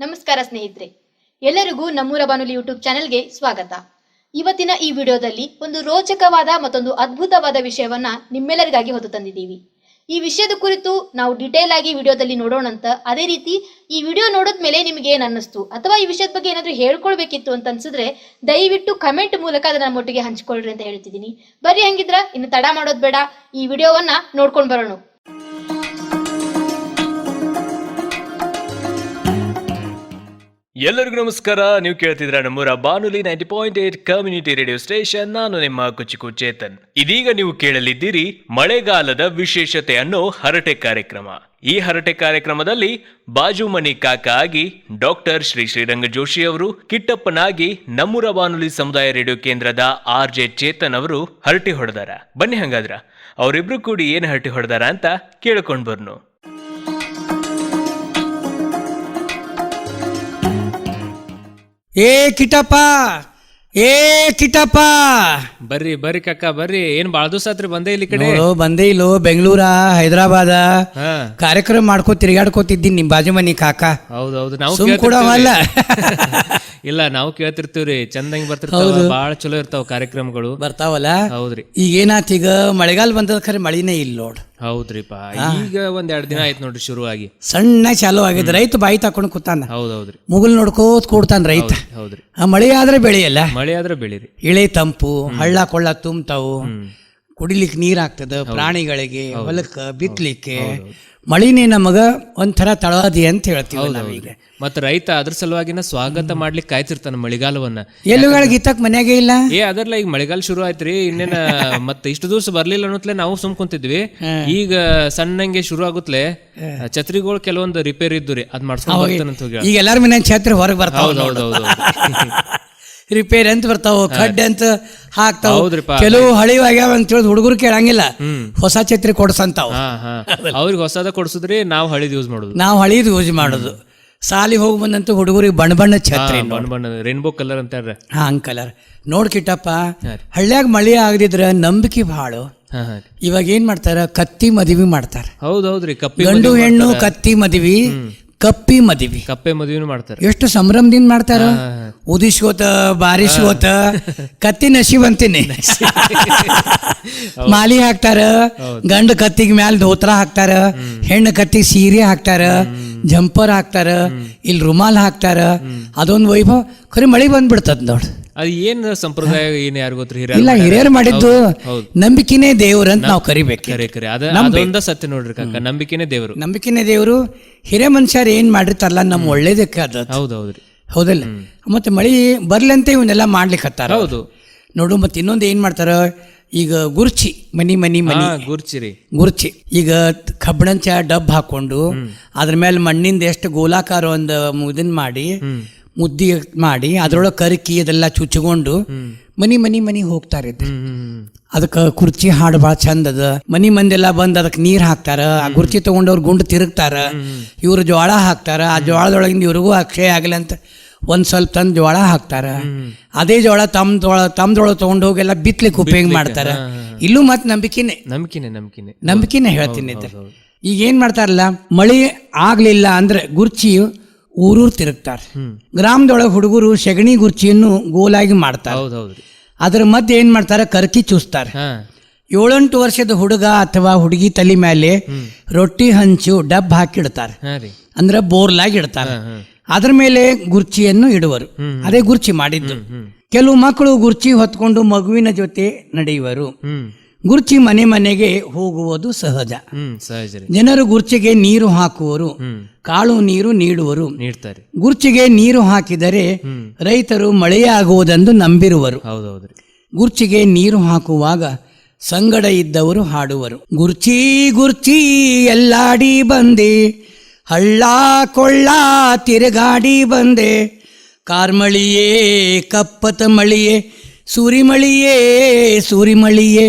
ನಮಸ್ಕಾರ ಸ್ನೇಹಿತರೆ, ಎಲ್ಲರಿಗೂ ನಮ್ಮೂರ ಬಾನುಲಿ ಯೂಟ್ಯೂಬ್ ಚಾನೆಲ್ಗೆ ಸ್ವಾಗತ. ಇವತ್ತಿನ ಈ ವಿಡಿಯೋದಲ್ಲಿ ಒಂದು ರೋಚಕವಾದ ಮತ್ತೊಂದು ಅದ್ಭುತವಾದ ವಿಷಯವನ್ನ ನಿಮ್ಮೆಲ್ಲರಿಗಾಗಿ ಹೊತ್ತು ತಂದಿದ್ದೀವಿ. ಈ ವಿಷಯದ ಕುರಿತು ನಾವು ಡಿಟೇಲ್ ಆಗಿ ವಿಡಿಯೋದಲ್ಲಿ ನೋಡೋಣಂತ. ಅದೇ ರೀತಿ ಈ ವಿಡಿಯೋ ನೋಡಿದ್ಮೇಲೆ ನಿಮಗೆ ಏನ್ ಅನ್ನಿಸ್ತು ಅಥವಾ ಈ ವಿಷಯದ ಬಗ್ಗೆ ಏನಾದ್ರೂ ಹೇಳ್ಕೊಳ್ಬೇಕಿತ್ತು ಅಂತ ಅನ್ಸಿದ್ರೆ ದಯವಿಟ್ಟು ಕಮೆಂಟ್ ಮೂಲಕ ಅದನ್ನ ನಮ್ಮೊಟ್ಟಿಗೆ ಹಂಚ್ಕೊಳ್ರಿ ಅಂತ ಹೇಳ್ತಿದ್ದೀನಿ. ಬರ್ರಿ, ಹಂಗಿದ್ರ ಇನ್ನು ತಡ ಮಾಡೋದ್ ಬೇಡ, ಈ ವಿಡಿಯೋವನ್ನ ನೋಡ್ಕೊಂಡ್ ಬರೋಣ. ಎಲ್ಲರಿಗೂ ನಮಸ್ಕಾರ. ನೀವು ಕೇಳ್ತಿದ್ರ ನಮ್ಮೂರ ಬಾನುಲಿ 90.8 ಕಮ್ಯುನಿಟಿ ರೇಡಿಯೋ ಸ್ಟೇಷನ್. ನಾನು ನಿಮ್ಮ ಕುಚಿಕು ಚೇತನ್. ಇದೀಗ ನೀವು ಕೇಳಲಿದ್ದೀರಿ ಮಳೆಗಾಲದ ವಿಶೇಷತೆ ಅನ್ನೋ ಹರಟೆ ಕಾರ್ಯಕ್ರಮ. ಈ ಹರಟೆ ಕಾರ್ಯಕ್ರಮದಲ್ಲಿ ಬಾಜು ಮನಿ ಕಾಕ ಆಗಿ ಡಾಕ್ಟರ್ ಶ್ರೀರಂಗ ಜೋಶಿ ಅವರು, ಕಿಟ್ಟಪ್ಪನಾಗಿ ನಮ್ಮೂರ ಬಾನುಲಿ ಸಮುದಾಯ ರೇಡಿಯೋ ಕೇಂದ್ರದ RJ ಚೇತನ್ ಅವರು ಹರಟಿ ಹೊಡೆದಾರ. ಬನ್ನಿ ಹಂಗಾದ್ರ ಅವರಿಬ್ರು ಕೂಡಿ ಏನ್ ಹರಟಿ ಹೊಡೆದಾರ ಅಂತ ಕೇಳ್ಕೊಂಡ್ ಬರ್ನು. ಏ ಕಿಟಪ್ಪ, ಏ ಕಿಟಪ್ಪ, ಬರ್ರಿ ಬರ್ರಿ ಕಾಕ ಬರ್ರಿ. ಏನ್ ಬಾಳ ದಿವಸ ಆತ್ರಿ ಬಂದೇ ಇಲ್ಲಿ ಕಡೆ? ಬಂದೇ ಇಲ್ಲೋ. ಬೆಂಗಳೂರ, ಹೈದರಾಬಾದ ಕಾರ್ಯಕ್ರಮ ಮಾಡ್ಕೋ ತಿರುಗಾಡ್ಕೋತಿದ್ದೀನಿ ನಿಮ್ ಬಾಜು ಮನಿ ಕಾಕ. ಹೌದೌದು, ನಾವು ಇಲ್ಲ ನಾವು ಕೇಳ್ತಿರ್ತೀವ್ರಿ. ಚಂದಂಗ್ ಬರ್ತಿರ್ತಾವ, ಬಾಳ ಚಲೋ ಇರ್ತಾವ ಕಾರ್ಯಕ್ರಮಗಳು ಬರ್ತಾವಲ್ಲ. ಹೌದ್ರಿ. ಈಗ ಏನಾತ್, ಈಗ ಮಳೆಗಾಲ ಬಂದದ ಖರೆ ಮಳಿನೇ ಇಲ್ಲ ನೋಡ್. ಹೌದ್ರಿಪಾ, ಈಗ ಒಂದ್ 2 ದಿನ ಆಯ್ತು ನೋಡ್ರಿ ಶುರು ಆಗಿ. ಸಣ್ಣ ಚಾಲು ಆಗಿದೆ. ರೈತ ಬಾಯಿ ತಕೊಂಡ್ ಕೂತಾನ. ಹೌದೌದ್ರಿ. ಮುಗುಲ್ ನೋಡ್ಕೋತ್ ಕೂಡ್ತಾನ ರೈತ. ಹೌದ್ರಿ. ಮಳೆ ಆದ್ರೆ ಬೆಳೆಯಲ್ಲ, ಮಳೆ ಆದ್ರೆ ಬೆಳಿರಿ. ಇಳೆ ತಂಪು, ಹಳ್ಳ ಕೊಳ್ಳ ತುಂಬ್ತಾವು, ಕುಡಿಲಿಕ್ಕೆ ನೀರ್ ಆಗ್ತದ ಪ್ರಾಣಿಗಳಿಗೆ, ಹೊಲಕ್ಕ ಬಿತ್ಲಿಕ್ಕೆ. ಮಳಿನೇ ನಮಗ ಒಂಥರ ತಳದಿ ಅಂತ ಹೇಳ್ತೀವಿ ನಾವೀಗ. ಮತ್ತ ರೈತ ಅದ್ರ ಸಲುವಾಗಿನ ಸ್ವಾಗತ ಮಾಡ್ಲಿಕ್ಕೆ ಕಾಯ್ತಿರ್ತಾನ ಮಳೆಗಾಲವನ್ನ. ಎಲ್ಲುಗಳಿಗೆ ಇತ್ತಕ್ ಮನ್ಯಾಗೆ ಇಲ್ಲ. ಅದರ್ಲ ಈಗ ಮಳೆಗಾಲ ಶುರು ಆಯ್ತ್ರಿ. ಇನ್ನೇನ ಮತ್ತೆ ಇಷ್ಟು ದಿವಸ ಬರ್ಲಿಲ್ಲ ಅನ್ನೋತ್ಲೆ ನಾವು ಸುಮ್ ಕುಂತಿದ್ವಿ. ಈಗ ಸಣ್ಣಂಗೆ ಶುರು ಆಗುತ್ತಲೆ ಛತ್ರಿಗಳು ಕೆಲವೊಂದು ರಿಪೇರಿ ಇದ್ದು ಅದ್ ಮಾಡ್ಸ್ಕೊಂಡ್ ಬರ್ತಾನಂತ ಹೋಗಿ. ಈಗ ಎಲ್ಲಾರ ಮನೆ ಛತ್ರಿ ಹೊರಗೆ ಬರ್ತಾವ. ಹೌದೌದು. ರಿಪೇರಿ ಅಂತ ಬರ್ತಾವ, ಖಡ್ಡೆ ಅಂತ ಹಾಕ್ತಾವ. ಹೌದ್ರಿಪ್ಪ. ಕೆಲವು ಹಳಿವಾಗ್ಯಾವ ಅಂತ ಹೇಳಿ ಹುಡುಗರು ಕೇಳಂಗಿಲ್ಲ, ಹೊಸ ಛತ್ರಿ ಕೊಡ್ಸಂತಾವ. ಅವ್ರಿಗೆ ಹೊಸದ ಕೊಡ್ಸುದ್ರಿ, ನಾವು ಹಳಿದ್ ಯೂಸ್ ಮಾಡುದು. ನಾವು ಹಳಿದ್ ಯೂಸ್ ಮಾಡುದು. ಸಾಲಿ ಹೋಗಿ ಬಂದಂತೂ ಹುಡುಗರಿಗೆ ಬಣ್ಣ ಬಣ್ಣ ಛತ್ರಿ, ಬಣ್ಣ ರೇನ್ಬೋ ಕಲರ್ ಅಂತಾರ. ಹಂಗ್ ಕಲರ್ ನೋಡ್ಕಿಟ್ಟಪ್ಪ. ಹಳ್ಳ್ಯಾಗ ಮಳಿ ಆಗದಿದ್ರ ನಂಬಿಕೆ ಭಾಳ. ಇವಾಗ ಏನ್ ಮಾಡ್ತಾರ, ಕತ್ತಿ ಮದುವೆ ಮಾಡ್ತಾರ. ಹೌದೌದ್ರಿ. ಕಪ್ಪಿ ಗಂಡು ಹೆಣ್ಣು ಕತ್ತಿ ಮದುವೆ, ಕಪ್ಪಿ ಮದುವೆ, ಕಪ್ಪೆ ಮದುವೆನೂ ಮಾಡ್ತಾರ. ಎಷ್ಟು ಸಂಭ್ರಮದಿಂದ ಮಾಡ್ತಾರ. ಉದಿಸ್ಕೋತ ಬಾರಿಸ್ಕೋತ ಕತ್ತಿ ನಶೀಬ್ ಅಂತೀನಿ. ಮಾಲಿ ಹಾಕ್ತಾರ, ಗಂಡು ಕತ್ತಿಗೆ ಮ್ಯಾಲ ಧೋತ್ರ ಹಾಕ್ತಾರ, ಹೆಣ್ಣು ಕತ್ತಿಗೆ ಸೀರೆ ಹಾಕ್ತಾರ, ಜಂಪರ್ ಹಾಕ್ತಾರ, ಇಲ್ಲಿ ರುಮಾಲ್ ಹಾಕ್ತಾರ. ಅದೊಂದು ವೈಭವ. ಖರೆ ಮಳಿ ಬಂದ್ಬಿಡ್ತದ ನೋಡ್. ಅದು ಏನ್ ಸಂಪ್ರದಾಯ ಏನ್ ಯಾರು ಗೊತ್ತ್ರಿ? ಇಲ್ಲ, ಹಿರಿಯರು ಮಾಡಿದ್ದು ನಂಬಿಕೆನೇ ದೇವ್ರಂತ ನಾವು ಕರಿಬೇಕು. ಕರೆ ಅದೊಂದ ಸತ್ಯ ನೋಡ್ರಿ ಕಾಕ. ನಂಬಿಕೆನೇ ದೇವ್ರು. ನಂಬಿಕೆನೇ ದೇವ್ರು. ಹಿರಿಯ ಮನುಷ್ಯರು ಏನ್ ಮಾಡಿರ್ತಾರಲ್ಲ ನಮ್ಮ ಒಳ್ಳೇದಕ್ಕೆ ಅದ. ಹೌದೌದ್ರಿ. ಹೌದಲ್ಲ. ಮತ್ತೆ ಮಳಿ ಬರ್ಲಂತ ಇವನ್ನೆಲ್ಲ ಮಾಡ್ಲಿಕ್ಕೆ ಹತ್ತಾರ. ಹೌದು. ನೋಡು, ಮತ್ತೆ ಇನ್ನೊಂದು ಏನ್ ಮಾಡ್ತಾರ, ಈಗ ಗುರ್ಚಿ ಮನಿ ಗುರ್ಚಿರಿ ಗುರ್ಚಿ. ಈಗ ಕಬ್ಬಣಂಚ ಡಬ್ ಹಾಕೊಂಡು ಅದ್ರ ಮೇಲೆ ಮಣ್ಣಿಂದ ಎಷ್ಟು ಗೋಲಾಕಾರ ಒಂದು ಇದನ್ ಮಾಡಿ ಮುದ್ದಿ ಮಾಡಿ ಅದ್ರೊಳಗೆ ಕರಿಕಿ ಅದೆಲ್ಲ ಚುಚ್ಚಿಕೊಂಡು ಮನಿ ಹೋಗ್ತಾರೆ. ಅದಕ್ಕೆ ಕುರ್ಚಿ ಹಾಡು ಭಾಳ ಚಂದ ಅದ. ಮಂದೆಲ್ಲ ಬಂದ್ ಅದಕ್ಕೆ ನೀರ್ ಹಾಕ್ತಾರ. ಆ ಕುರ್ಚಿ ತಗೊಂಡವ್ರು ಗುಂಡು ತಿರುಗ್ತಾರ. ಇವ್ರು ಜೋಳ ಹಾಕ್ತಾರ. ಆ ಜೋಳದೊಳಗಿಂದ ಇವ್ರಿಗೂ ಅಕ್ಷಯ ಆಗಲಿ ಅಂತ ಒಂದ್ ಸ್ವಲ್ಪ ತಂದು ಜೋಳ ಹಾಕ್ತಾರ. ಅದೇ ಜೋಳ ತಮ್ದೊಳಗೆ ತಗೊಂಡು ಹೋಗೆಲ್ಲ ಬಿತ್ಲಿಕ್ಕೆ ಉಪಯೋಗ ಮಾಡ್ತಾರ. ಇಲ್ಲೂ ಮತ್ ನಂಬಿಕೆನೆ ಹೇಳ್ತೀನಿ. ಈಗ ಏನ್ ಮಾಡ್ತಾರಲ್ಲ, ಮಳಿ ಆಗ್ಲಿಲ್ಲ ಅಂದ್ರೆ ಗುರ್ಚಿ ಊರೂರು ತಿರುಗ್ತಾರ. ಗ್ರಾಮದೊಳಗೆ ಹುಡುಗರು ಸೆಗಣಿ ಗುರ್ಚಿಯನ್ನು ಗೋಲಾಗಿ ಮಾಡ್ತಾರ. ಅದ್ರ ಮಧ್ಯೆ ಏನ್ ಮಾಡ್ತಾರ, ಕರ್ಕಿ ಚೂಸ್ತಾರ. 7-8 ವರ್ಷದ ಹುಡುಗ ಅಥವಾ ಹುಡುಗಿ ತಲೆ ಮೇಲೆ ರೊಟ್ಟಿ ಹಂಚು ಡಬ್ ಹಾಕಿಡ್ತಾರ. ಅಂದ್ರೆ ಬೋರ್ಲಾಗಿ ಇಡ್ತಾರ. ಅದ್ರ ಮೇಲೆ ಗುರ್ಚಿಯನ್ನು ಇಡುವರು. ಅದೇ ಗುರ್ಚಿ ಮಾಡಿದ್ದು. ಕೆಲವು ಮಕ್ಕಳು ಗುರ್ಚಿ ಹೊತ್ಕೊಂಡು ಮಗುವಿನ ಜೊತೆ ನಡೆಯುವರು. ಗುರ್ಚಿ ಮನೆಗೆ ಹೋಗುವುದು ಸಹಜ. ಜನರು ಗುರ್ಚಿಗೆ ನೀರು ಹಾಕುವರು, ಕಾಳು ನೀರು ನೀಡುವರು. ಗುರ್ಚಿಗೆ ನೀರು ಹಾಕಿದರೆ ರೈತರು ಮಳೆಯಾಗುವುದೆಂದು ನಂಬಿರುವರು. ಗುರ್ಚಿಗೆ ನೀರು ಹಾಕುವಾಗ ಸಂಗಡ ಇದ್ದವರು ಹಾಡುವರು. ಗುರ್ಚಿ ಗುರ್ಚಿ ಎಲ್ಲಾಡಿ ಬಂದೆ, ಹಳ್ಳ ಕೊಳ್ಳ ತಿರುಗಾಡಿ ಬಂದೆ, ಕಾರ್ಮಳಿಯೇ ಕಪ್ಪತ ಮಳಿಯೇ, ಸೂರಿಮಳಿಯೇ ಸೂರಿಮಳಿಯೇ,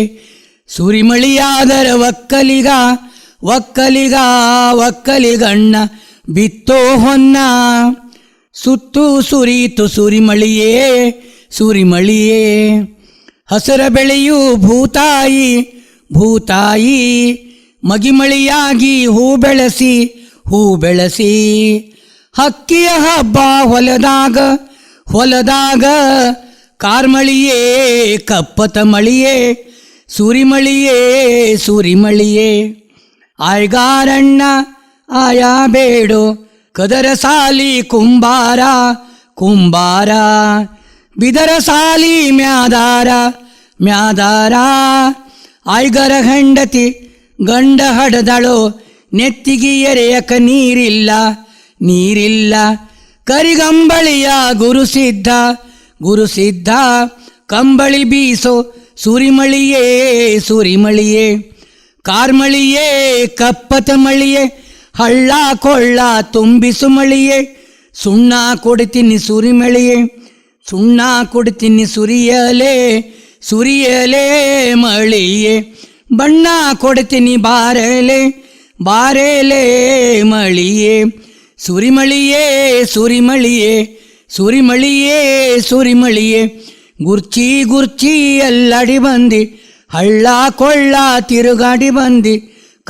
ಸೂರಿಮಳಿಯಾದರ ಒಕ್ಕಲಿಗಣ್ಣ ಬಿತ್ತೋ ಹೊನ್ನ, ಸುತ್ತು ಸುರಿತು ಸೂರಿಮಳಿಯೇ, ಹಸರ ಬೆಳೆಯು ಭೂತಾಯಿ, ಮಗಿಮಳಿಯಾಗಿ ಹೂ ಬೆಳೆಸಿ, ಹಕ್ಕಿಯ ಹಬ್ಬ ಹೊಲದಾಗ ಹೊಲದಾಗ ಕಾರ್ಮಳಿಯೇ ಕಪ್ಪತ ಮಳಿಯೇ ಸುರಿಮಳಿಯೇ ಸುರಿಮಳಿಯೇ ಆಯ್ಗಾರಣ್ಣ ಆಯಾ ಬೇಡೋ ಕದರ ಸಾಲಿ ಕುಂಬಾರ ಕುಂಬಾರ ಬಿದರ ಸಾಲಿ ಮ್ಯಾದಾರ ಮ್ಯಾದಾರ ಆಯ್ಗರ ಹೆಂಡತಿ ಗಂಡ ಹಡದಳೋ ನೆತ್ತಿಗೆ ಎರೆಯಕ ನೀರಿಲ್ಲ ನೀರಿಲ್ಲ ಕರಿಗಂಬಳಿಯ ಗುರುಸಿದ್ಧ ಗುರುಸಿದ್ಧ ಕಂಬಳಿ ಬೀಸೋ ಸುರಿಮಳಿಯೇ ಸುರಿಮಳಿಯೇ ಕಾರ್ಮಳಿಯೇ ಕಪ್ಪತ ಮಳಿಯೇ ಹಳ್ಳ ಕೊಳ್ಳ ತುಂಬಿಸು ಮಳಿಯೇ ಸುಣ್ಣ ಕೊಡ್ತೀನಿ ಸುರಿಮಳಿಯೇ ಸುಣ್ಣ ಕೊಡ್ತೀನಿ ಸುರಿಯಲೇ ಸುರಿಯಲೇ ಮಳಿಯೇ ಬಣ್ಣ ಕೊಡ್ತೀನಿ ಬಾರಲೆ ಬಾರೇಲೆ ಮಳಿಯೇ ಸುರಿಮಳಿಯೇ ಸುರಿಮಳಿಯೇ ಸುರಿಮಳಿಯೇ ಸುರಿಮಳಿಯೇ ಗುರ್ಚಿ ಗುರ್ಚಿ ಎಲ್ಲಡಿ ಬಂದಿ ಹಳ್ಳ ಕೊಳ್ಳ ತಿರುಗಾಡಿ ಬಂದಿ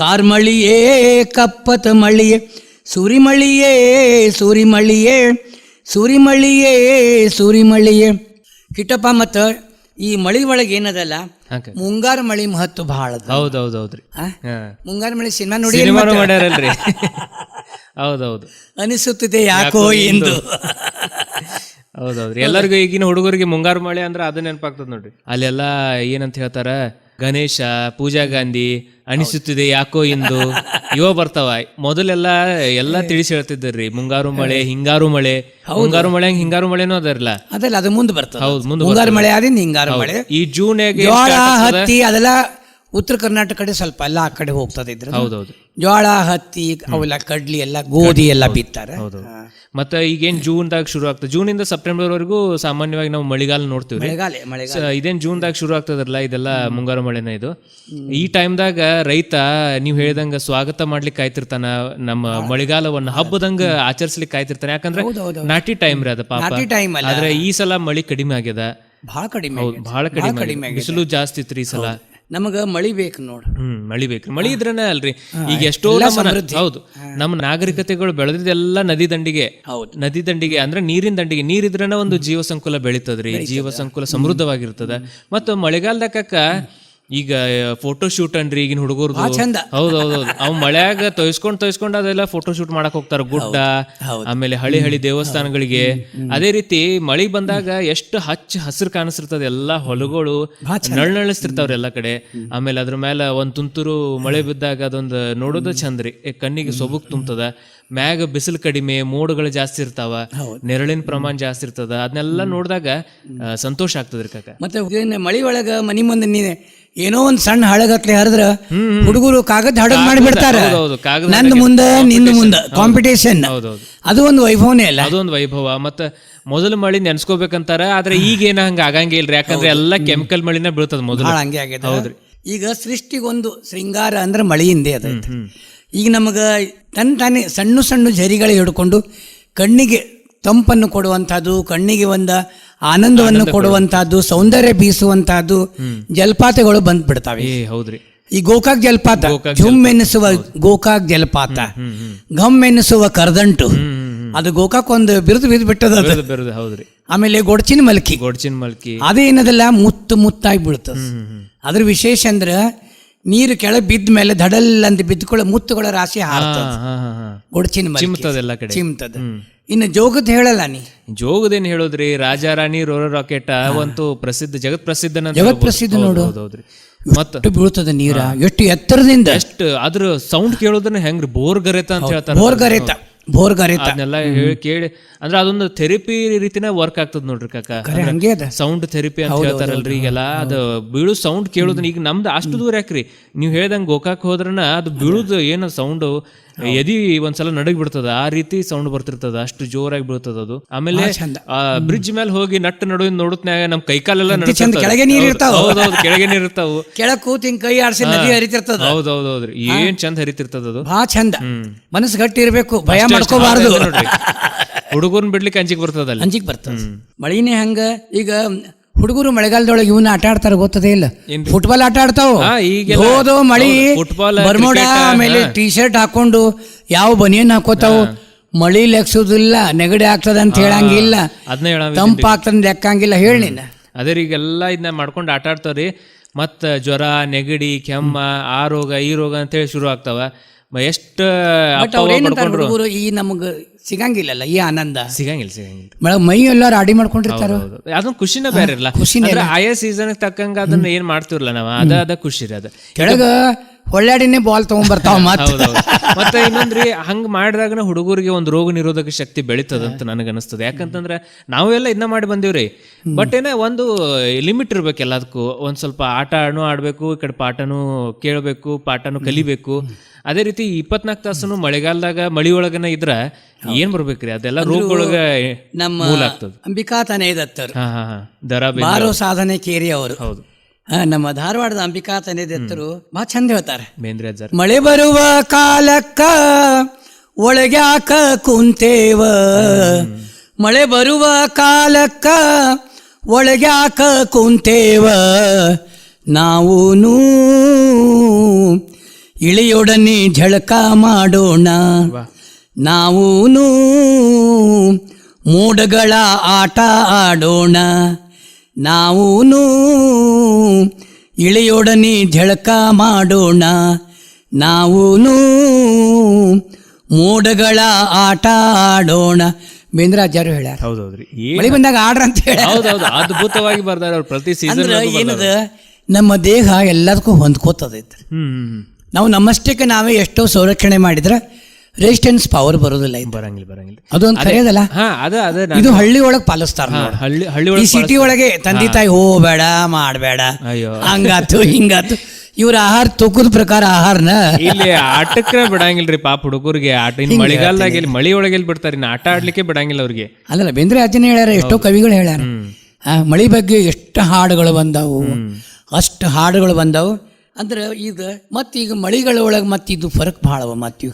ಕಾರ್ಮಳಿಯೇ ಕಪ್ಪತ ಮಳಿಯೇ ಸುರಿಮಳಿಯೇ ಸುರಿಮಳಿಯೇ ಸುರಿಮಳಿಯೇ ಸುರಿಮಳಿಯೇ ಕಿಟ್ಟಪ್ಪ ಮತ್ತು ಈ ಮಳಿ ಒಳಗೆ ಏನದಲ್ಲ ಮುಂಗಾರು ಮಳಿ ಮಹತ್ವ ಬಹಳ ಅದ. ಹೌದೌದೌದ್ರಿ. ಮುಂಗಾರು ಮಳಿ ಸಿನಿಮಾ ನೋಡಿ ಸಿನಿಮಾನು ಮಾಡ್ಯಾರಲ್ರಿ. ಹೌದೌದು ಅನಿಸುತ್ತಿದೆ ಯಾಕೋ ಎಂದು. ಹೌದೌದ್ರಿ. ಎಲ್ಲರಿಗೂ ಈಗಿನ ಹುಡುಗರಿಗೆ ಮುಂಗಾರು ಮಳೆ ಅಂದ್ರೆ ಅದ ನೆನಪಾಗ್ತದ ನೋಡ್ರಿ. ಅಲ್ಲೆಲ್ಲ ಏನಂತ ಹೇಳ್ತಾರ, ಗಣೇಶ, ಪೂಜಾ ಗಾಂಧಿ, ಅನಿಸುತ್ತಿದೆ ಯಾಕೋ ಎಂದು ಇವ ಬರ್ತಾವ. ಮೊದಲೆಲ್ಲ ಎಲ್ಲಾ ತಿಳಿಸಿ ಹೇಳ್ತಿದ್ದರ್ರಿ, ಮುಂಗಾರು ಮಳೆ ಹಿಂಗಾರು ಮಳೆ. ಮುಂಗಾರು ಮಳೆ ಹಿಂಗಾರು ಮಳೆನೂ ಅದರಲ್ಲ ಅದಲ್ಲ, ಅದು ಮುಂದೆ ಬರ್ತದೆ. ಹೌದು, ಮುಂದೆ ಮುಂಗಾರು ಮಳೆ ಆದಿಂದ ಹಿಂಗಾರು ಮಳೆ. ಈ ಜೂನ್ ಜೋಳ ಹತ್ತಿ ಅದೆಲ್ಲ ಉತ್ತರ ಕರ್ನಾಟಕ ಕಡೆ ಸ್ವಲ್ಪ ಎಲ್ಲ ಆ ಕಡೆ ಹೋಗ್ತದೆ. ಇದ್ರ ಹೌದೌದು, ಜೋಳ ಹತ್ತಿ ಅವೆಲ್ಲ ಕಡ್ಲಿ ಎಲ್ಲ ಗೋಧಿ ಎಲ್ಲ ಬಿತ್ತಾರೆ. ಹೌದು. ಮತ್ತೆ ಈಗೇನ್ ಜೂನ್ದಾಗ ಶುರು ಆಗ್ತದೆ, ಜೂನಿಂದ ಸೆಪ್ಟೆಂಬರ್ ವರೆಗೂ ಸಾಮಾನ್ಯವಾಗಿ ನಾವು ಮಳಿಗಾಲ ನೋಡ್ತೀವಿ. ಇದೇನ್ ಜೂನ್ದಾಗ ಶುರು ಆಗ್ತದಲ್ಲ, ಇದೆಲ್ಲ ಮುಂಗಾರು ಮಳೆನ ಇದು. ಈ ಟೈಮ್ದಾಗ ರೈತ ನೀವ್ ಹೇಳ್ದಂಗ ಸ್ವಾಗತ ಮಾಡ್ಲಿಕ್ಕೆ ಕಾಯ್ತಿರ್ತಾನ, ನಮ್ಮ ಮಳಿಗಾಲವನ್ನ ಹಬ್ಬದಂಗ ಆಚರಿಸ್ಲಿಕ್ಕೆ ಕಾಯ್ತಿರ್ತಾನೆ. ಯಾಕಂದ್ರೆ ನಾಟಿ ಟೈಮ್ ರೀ ಅದ ಪಾಪ. ಆದ್ರೆ ಈ ಸಲ ಮಳಿ ಕಡಿಮೆ ಆಗ್ಯದ, ಬಹಳ ಕಡಿಮೆ, ಬಹಳ ಕಡಿಮೆ. ಬಿಸಿಲು ಜಾಸ್ತಿ ಇತ್ರಿ ಈ ಸಲ. ನಮಗ ಮಳಿ ಬೇಕು ನೋಡು. ಮಳಿ ಬೇಕ್ರಿ. ಮಳಿ ಇದ್ರನೇ ಅಲ್ರಿ ಈಗ ಎಷ್ಟೋ ಹೌದು ನಮ್ಮ ನಾಗರಿಕತೆಗಳು ಬೆಳೆದಿದ್ದೆಲ್ಲ ನದಿ ದಂಡಿಗೆ. ನದಿ ದಂಡಿಗೆ ಅಂದ್ರೆ ನೀರಿನ ದಂಡಿಗೆ. ನೀರಿದ್ರನ ಒಂದು ಜೀವ ಸಂಕುಲ ಬೆಳಿತದ್ರಿ, ಜೀವ ಸಂಕುಲ ಸಮೃದ್ಧವಾಗಿರ್ತದ. ಮತ್ತು ಮಳೆಗಾಲದಕ್ಕ ಈಗ ಫೋಟೋ ಶೂಟ್ ಅನ್ರಿ ಈಗಿನ ಹುಡುಗರು. ಹೌದೌದು, ಅವ್ ಮಳ್ಯಾಗ ತೊಯ್ಸ್ಕೊಂಡ್ ಅದೆಲ್ಲ ಫೋಟೋ ಶೂಟ್ ಮಾಡಕ್ ಹೋಗ್ತಾರ, ಗುಡ್ಡ ಆಮೇಲೆ ಹಳಿ ದೇವಸ್ಥಾನಗಳಿಗೆ. ಅದೇ ರೀತಿ ಮಳಿ ಬಂದಾಗ ಎಷ್ಟು ಹಸಿರು ಕಾಣಿಸ್ತಿರ್ತದೆ, ಎಲ್ಲಾ ಹೊಲಗಳು ನಳ್ನಳಿಸ್ತಿರ್ತಾವ್ರಿ ಎಲ್ಲಾ ಕಡೆ. ಆಮೇಲೆ ಅದ್ರ ಮೇಲೆ ಒಂದ್ ತುಂತುರು ಮಳೆ ಬಿದ್ದಾಗ ಅದೊಂದು ನೋಡೋದ ಚಂದ್ರಿ, ಕಣ್ಣಿಗೆ ಸೊಬಗ್ ತುಂಬತದ. ಮ್ಯಾಗ ಬಿಸಿಲು ಕಡಿಮೆ, ಮೋಡಗಳು ಜಾಸ್ತಿ ಇರ್ತಾವ, ನೆರಳಿನ ಪ್ರಮಾಣ ಜಾಸ್ತಿ ಇರ್ತದ. ಅದನ್ನೆಲ್ಲ ನೋಡಿದಾಗ ಸಂತೋಷ ಆಗ್ತದ್ರಿ ಕಾಕ. ಮತ್ತೆ ಮಳಿ ಒಳಗ ಮನಿ ಮುಂದೆ ನೀನೆ ಏನೋ ಒಂದ್ ಸಣ್ಣ ಹಳಗತ್ಲೆ ಹರಿದ್ರ ಹುಡುಗರು ಕಾಗದ ಹಡಗ್ ಮಾಡಿಬಿಡ್ತಾರ. ನಂದು ಮುಂದೆ ನಿಂದ ಮುಂದೆ ಕಾಂಪಿಟೇಷನ್. ಅದು ಒಂದು ವೈಭವನೇ ಅಲ್ಲ, ಅದೊಂದು ವೈಭವ. ಮತ್ತೆ ಮೊದಲು ಮಳಿ ನೆನ್ಸ್ಕೋಬೇಕಂತಾರ, ಆದ್ರೆ ಈಗೇನ ಹಂಗ ಆಗಂಗೇ ಇಲ್ರಿ. ಯಾಕಂದ್ರೆ ಎಲ್ಲಾ ಕೆಮಿಕಲ್ ಮಳಿನ ಬೀಳ್ತದ ಮೊದಲು. ಹಂಗೆ ಆಗಿದೆ. ಹೌದ್ರಿ. ಈಗ ಸೃಷ್ಟಿಗೊಂದು ಶೃಂಗಾರ ಅಂದ್ರೆ ಮಳೆಯಿಂದೇ ಅದ. ಈಗ ನಮಗ ತಾನೇ ಸಣ್ಣ ಸಣ್ಣ ಝರಿಗಳು ಹಿಡ್ಕೊಂಡು ಕಣ್ಣಿಗೆ ತಂಪನ್ನು ಕೊಡುವಂತಹದ್ದು, ಕಣ್ಣಿಗೆ ಒಂದು ಆನಂದವನ್ನು ಕೊಡುವಂತಹದ್ದು, ಸೌಂದರ್ಯ ಬೀಸುವಂತಹದ್ದು ಜಲಪಾತಗಳು ಬಂದ್ ಬಿಡ್ತಾವೆ. ಹೌದ್ರಿ. ಈ ಗೋಕಾಕ್ ಜಲಪಾತ, ಝುಮ್ ಎನ್ನಿಸುವ ಗೋಕಾಕ್ ಜಲಪಾತ, ಘಮ್ ಎನ್ನಿಸುವ ಕರದಂಟು, ಅದು ಗೋಕಾಕ್ ಒಂದು ಬಿರುದು ಬಿದ್ದು ಬಿಟ್ಟದ. ಹೌದ್ರಿ. ಆಮೇಲೆ ಗೊಡ್ಚಿನ ಮಲ್ಕಿ ಅದೇನದಲ್ಲ ಮುತ್ತು ಮುತ್ತಾಗಿ ಬೀಳ್ತದ. ಅದ್ರ ವಿಶೇಷ ಅಂದ್ರ ನೀರು ಕೆಳಗೆ ಬಿದ್ದ ಮೇಲೆ ಧಡಲ್ ಅಂತ ಬಿದ್ದುಕೊಳ್ಳೋ ಮುತ್ತುಗಳ ರಾಶಿ ಹಾರ್ತದ. ಗೊಡ್ಚಿನ ಮಲ್ಕಿ ಚಿಮ್ತದ. ಇನ್ನು ಜೋಗದ್ ಹೇಳಲ್ಲ ನೀ. ಜೋಗದೇನ್ ಹೇಳೋದ್ರಿ, ರಾಜಾ ರಾಣಿ ರೋರೋ ರಾಕೆಟ್ ಅವಂತೂ ಪ್ರಸಿದ್ಧ, ಜಗತ್ ಪ್ರಸಿದ್ಧ ನೋಡು. ಮತ್ತೆ ಬೀಳ್ತದ ನೀರ ಎಷ್ಟು ಎತ್ತರದಿಂದ, ಎಷ್ಟು ಅದ್ರ ಸೌಂಡ್ ಕೇಳೋದನ್ನ ಹೆಂಗ್ರಿ, ಬೋರ್ಗರೆತ ಅಂತ ಹೇಳ್ತಾರೆ. ಬೋರ್ಗರೆತ ಅದನ್ನೆಲ್ಲ ಕೇಳಿ ಅಂದ್ರೆ ಅದೊಂದು ಥೆರಪಿ ರೀತಿನ ವರ್ಕ್ ಆಗ್ತದ ನೋಡ್ರಿ ಕಾಕ. ಸೌಂಡ್ ಥೆರಪಿ ಅಂತ ಹೇಳ್ತಾರಲ್ರಿ ಈಗೆಲ್ಲ. ಅದು ಬೀಳು ಸೌಂಡ್ ಕೇಳೋದನ್ನ ಈಗ ನಮ್ದು ಅಷ್ಟು ದೂರ ಯಾಕ್ರಿ, ನೀವ್ ಹೇಳ್ದಂಗ ಗೋಕಾಕ್ ಹೋದ್ರನ ಅದು ಬೀಳುದು ಏನು ಸೌಂಡ್ ಎದಿ ಒಂದ್ಸಲ ನಡಗ್ ಬಿಡ್ತದ, ಆ ರೀತಿ ಸೌಂಡ್ ಬರ್ತಿರ್ತದ, ಅಷ್ಟು ಜೋರಾಗಿ ಬೀಳ್ತದ ಅದು. ಆಮೇಲೆ ಬ್ರಿಡ್ಜ್ ಮೇಲೆ ಹೋಗಿ ನಟ್ಟು ನಡುವಿನ ನೋಡುತ್ನ್ಯಾಗ ನಮ್ ಕೈಕಾಲೆಲ್ಲ ಕೆಳಗೆ ನೀರ್ ಇರ್ತಾವ. ಹೌದೌದು, ಕೆಳಗೆ ನೀರ್ ಇರ್ತಾವ. ಕೆಳಗ್ ಕೂತಿ ಕೈ ಆಡ್ಸಿ ನದಿ ಹರಿತಿರ್ತದ. ಹೌದೌದ್ರಿ, ಏನ್ ಚಂದ ಹರಿತಿರ್ತದ ಅದು. ಬಹಳ ಚಂದ. ಮನಸ್ಸು ಗಟ್ಟಿ ಇರ್ಬೇಕು, ಭಯ ಮಾಡ್ಕೋಬಾರ್ದು. ಹುಡುಗರ್ನ ಬಿಡ್ಲಿಕ್ಕೆ ಅಂಜಿಕ್ ಬರ್ತದ, ಅಂಜಿಕ್ ಬರ್ತದ. ಮಳಿನೇ ಹಂಗ. ಈಗ ಹುಡುಗರು ಮಳೆಗಾಲದೊಳಗೆ ಇವನ್ನ ಆಟ ಆಡ್ತಾರ, ಗೊತ್ತದೇ ಇಲ್ಲ. ಫುಟ್ಬಾಲ್ ಆಟ ಆಡ್ತಾವ. ಹೋದೋ ಮಳಿ ಬರ್ಮೋಡ, ಆಮೇಲೆ ಟೀ ಶರ್ಟ್ ಹಾಕೊಂಡು ಯಾವ ಬನಿಯನ್ ಹಾಕೋತಾವು, ಮಳಿ ಲೆಕ್ಸೋದಿಲ್ಲ, ನೆಗಡಿ ಆಗ್ತದ ಅಂತ ಹೇಳಂಗಿಲ್ಲ, ಅದನ್ನ ಹೇಳ ತಂಪಾಗ್ತದ ಲೆಕ್ಕಂಗಿಲ್ಲ. ಹೇಳಿ ನೀನು. ಅದೇ ಈಗೆಲ್ಲ ಇದನ್ನ ಮಾಡ್ಕೊಂಡು ಆಟ ಆಡ್ತಾವ್ರಿ. ಮತ್ತು ಜ್ವರ, ನೆಗಡಿ, ಕೆಮ್ಮ, ಆ ರೋಗ ಈ ರೋಗ ಅಂತೇಳಿ ಶುರು ಆಗ್ತಾವ. ಎಷ್ಟು ಬಟ್ ಅವ್ರೇನಂತಾರ ಹುಡುಗರು, ಈ ನಮಗ ಸಿಗಂಗಿಲ್ಲಲ್ಲ ಈ ಆನಂದ, ಸಿಗಂಗಿಲ್ಲ. ಮೈ ಎಲ್ಲ ರೆಡಿ ಮಾಡ್ಕೊಂಡಿರ್ತಾರ. ಅದನ್ನ ಖುಷಿನ ಬೇರೆ ಇರಲ್ಲ. ಆಯಾ ಸೀಸನ್ ತಕ್ಕಂಗ ಅದನ್ನ ಏನ್ ಮಾಡ್ತಿರ್ಲ ನಾವ್, ಅದ ಖುಷಿ ರೀ. ಅದ ಕೆಳಗ ಹೊಳ್ಳಾಡಿನೇ ಬಾಲ್ ತಗೊಂಡ್ಬರ್ತಾವ. ಮತ್ತೆ ಇನ್ನೊಂದ್ರಿ, ಹಂಗ್ ಮಾಡಿದಾಗನ ಹುಡುಗರಿಗೆ ಒಂದು ರೋಗ ನಿರೋಧಕ ಶಕ್ತಿ ಬೆಳಿತದಂತ ನನಗನ್ನಿಸ್ತದೆ. ಯಾಕಂತಂದ್ರೆ ನಾವೆಲ್ಲ ಇದನ್ನ ಮಾಡಿ ಬಂದಿವ್ರಿ. ಬಟ್ ಏನೇ ಒಂದು ಲಿಮಿಟ್ ಇರ್ಬೇಕು ಎಲ್ಲದಕ್ಕೂ. ಒಂದ್ ಸ್ವಲ್ಪ ಆಟನೂ ಆಡ್ಬೇಕು, ಈ ಕಡೆ ಪಾಠನೂ ಕೇಳಬೇಕು, ಪಾಠನೂ ಕಲಿಬೇಕು. ಅದೇ ರೀತಿ 24 ತಾಸನು ಮಳೆಗಾಲದಾಗ ಮಳಿ ಒಳಗನ ಇದ್ರ ಏನ್ ಬರ್ಬೇಕ್ರಿ, ಅದೆಲ್ಲ ರೋಗಗಳೊಳಗ ನಮ್ಮ ಮೂಲ ಆಗ್ತದೆ. ಅಂಬಿಕಾ ತನೇದತ್ತರು ದರ ಬಾರೋ ಸಾಧನೆ ಕೇರಿ ಅವರು. ಹೌದು, ನಮ್ಮ ಧಾರವಾಡದ ಅಂಬಿಕಾ ತನೇದತ್ತರು ಬಹಳ ಚಂದ ಹೇಳ್ತಾರೆ. ಬೇಂದ್ರೆ ಅಜ್ಜಾರ್. ಮಳೆ ಬರುವ ಕಾಲಕ್ಕ ಒಳಗ್ಯಾಕ ಕುಂತೇವ, ಮಳೆ ಬರುವ ಕಾಲಕ್ಕ ಒಳಗ್ಯಾಕ ಕುಂತೇವ, ನಾವೂನು ಇಳಿಯೊಡನೆ ಝಳಕ ಮಾಡೋಣ, ನಾವೂನು ಮೋಡಗಳ ಆಟ ಆಡೋಣ, ನಾವೂನು ಇಳಿಯೊಡನೆ ಝಳಕ ಮಾಡೋಣ, ನಾವೂನು ಮೋಡಗಳ ಆಟ ಆಡೋಣ. ಬೇಂದ್ರಾಚಾರ್ಯ ಹೇಳ್ಯಾರ. ಹೌದೌದ್ರಿ, ಮಳೆ ಬಂದಾಗ ಆಡ್ರ ಅಂತ ಹೇಳ. ಹೌದೌದು, ಅದ್ಭುತವಾಗಿ ಬರ್ದಾರ ಅವ್ರು ಪ್ರತಿ ಸೀಸನ್. ಏನದ, ನಮ್ಮ ದೇಹ ಎಲ್ಲದಕ್ಕೂ ಹೊಂದ್ಕೋತದೈತೆ. ನಾವು ನಮ್ಮಷ್ಟಕ್ಕೆ ನಾವೇ ಎಷ್ಟೋ ಸಂರಕ್ಷಣೆ ಮಾಡಿದ್ರೆ ರೆಸಿಸ್ಟೆನ್ಸ್ ಪವರ್ ಬರೋದಿಲ್ಲ. ಬರಂಗಿಲ್ಲ. ಅದೊಂದು ಕರೆಯೋದಲ್ಲ. ಇದು ಹಳ್ಳಿ ಒಳಗೆ ಪಾಲಿಸ್ತಾರ. ಈ ಸಿಟಿ ಒಳಗೆ ತಂದೆ ತಾಯಿ ಹೋಗಬೇಡ ಮಾಡಬೇಡ, ಹಂಗಾತು ಹಿಂಗಾತು. ಇವ್ರ ಆಹಾರ ತೂಕದ ಪ್ರಕಾರ ಆಹಾರನ ಇಲ್ಲಿ ಆಟಕ್ಕೆ ಬಿಡಂಗಿಲ್ರಿ ಪಾಪ ಹುಡುಗರಿಗೆ. ಆಟ ಇನ್ ಮಳೆಗಾಲದಾಗ ಇಲ್ಲಿ ಮಳಿ ಒಳಗೆ ಬಿಡ್ತಾರ, ಇನ್ನು ಆಟ ಆಡ್ಲಿಕ್ಕೆ ಬಿಡಂಗಿಲ್ಲ ಅವ್ರಿಗೆ. ಅಲ್ಲಲ್ಲ, ಬೇಂದ್ರೆ ಅಜ್ಜನೇ ಹೇಳ್ಯಾರ, ಎಷ್ಟೋ ಕವಿಗಳು ಹೇಳ್ಯಾರ. ಮಳಿ ಬಗ್ಗೆ ಎಷ್ಟು ಹಾಡುಗಳು ಬಂದಾವು, ಅಷ್ಟು ಹಾಡುಗಳು ಬಂದಾವು. ಅಂದ್ರೆ ಈಗ ಮಳಿಗಳ ಒಳಗೆ ಇದು ಫರಕ್ ಭಾಳ ಅವ. ಮತ್ತೀಗ